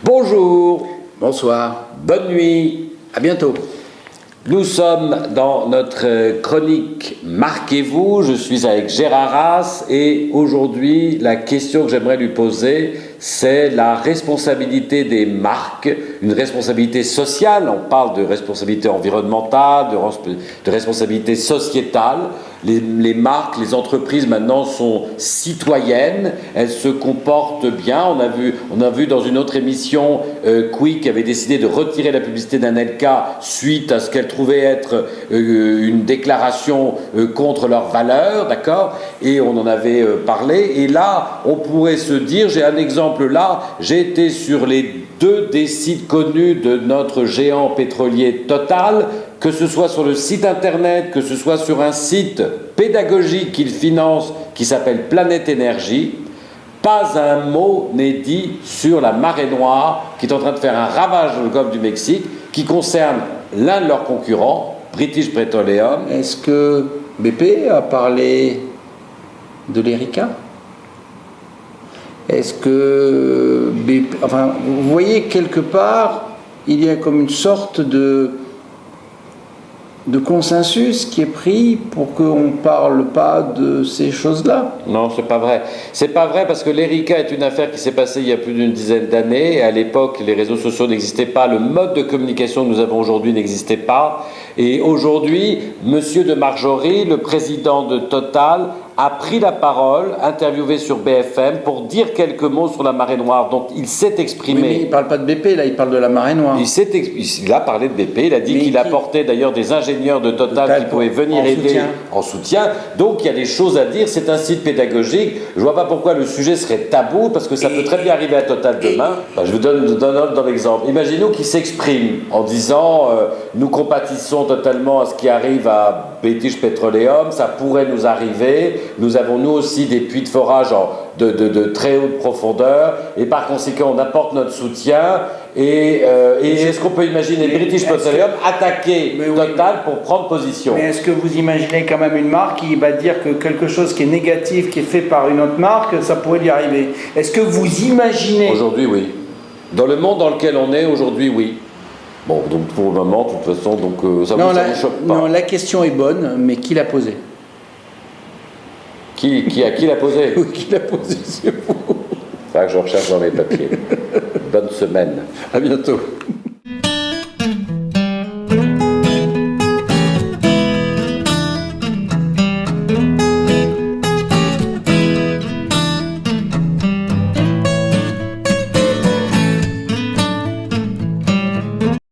Bonjour, Bonsoir, bonne nuit. à bientôt. Nous sommes dans notre chronique Marquez-vous. Je suis avec Gérard Haas et aujourd'hui, la question que j'aimerais lui poser, c'est la responsabilité des marques, une responsabilité sociale. On parle de responsabilité environnementale, de responsabilité sociétale. Les marques, les entreprises maintenant sont citoyennes, elles se comportent bien. On a vu dans une autre émission Quick avait décidé de retirer la publicité d'un LK suite à ce qu'elle trouvait être une déclaration contre leurs valeurs, d'accord? Et on en avait parlé. Et là, on pourrait se dire, j'ai un exemple là, j'ai été sur les deux des sites connus de notre géant pétrolier Total, que ce soit sur le site internet, que ce soit sur un site pédagogique qu'il finance qui s'appelle Planète Énergie, pas un mot n'est dit sur la marée noire qui est en train de faire un ravage dans le golfe du Mexique, qui concerne l'un de leurs concurrents, British Petroleum. Est-ce que BP a parlé de l'Erika? Est-ce que BP... Enfin, vous voyez, quelque part, il y a comme une sorte de consensus qui est pris pour qu'on ne parle pas de ces choses-là. Non, c'est pas vrai. C'est pas vrai parce que l'Erika est une affaire qui s'est passée il y a plus d'une dizaine d'années. À l'époque, les réseaux sociaux n'existaient pas, le mode de communication que nous avons aujourd'hui n'existait pas. Et aujourd'hui, Monsieur de Margerie, le président de Total, a pris la parole, interviewé sur BFM, pour dire quelques mots sur la marée noire. Donc il s'est exprimé. Oui, mais il ne parle pas de BP, là, il parle de la marée noire. Il a parlé de BP, il a dit qu'il apportait d'ailleurs des ingénieurs de Total qui pouvaient venir aider en soutien. Donc il y a des choses à dire, c'est un site pédagogique. Je ne vois pas pourquoi le sujet serait tabou, parce que ça peut très bien arriver à Total demain. Je vous donne dans l'exemple. Imaginons qu'il s'exprime en disant nous compatissons totalement à ce qui arrive à British Petroleum, ça pourrait nous arriver. Nous avons nous aussi des puits de forage de très haute profondeur et par conséquent on apporte notre soutien et est-ce qu'on peut imaginer British Petroleum attaquer Total pour prendre position? Mais est-ce que vous imaginez quand même une marque qui va dire que quelque chose qui est négatif, qui est fait par une autre marque, ça pourrait lui arriver? Est-ce que vous imaginez? Aujourd'hui oui. Dans le monde dans lequel on est aujourd'hui oui. Bon, donc pour le moment, de toute façon, donc, ça ne vous choque pas. Non, la question est bonne, mais qui l'a posée? Qui l'a posée? Oui, qui l'a posée, c'est vous. Il faudra que je recherche dans mes papiers. Bonne semaine. À bientôt.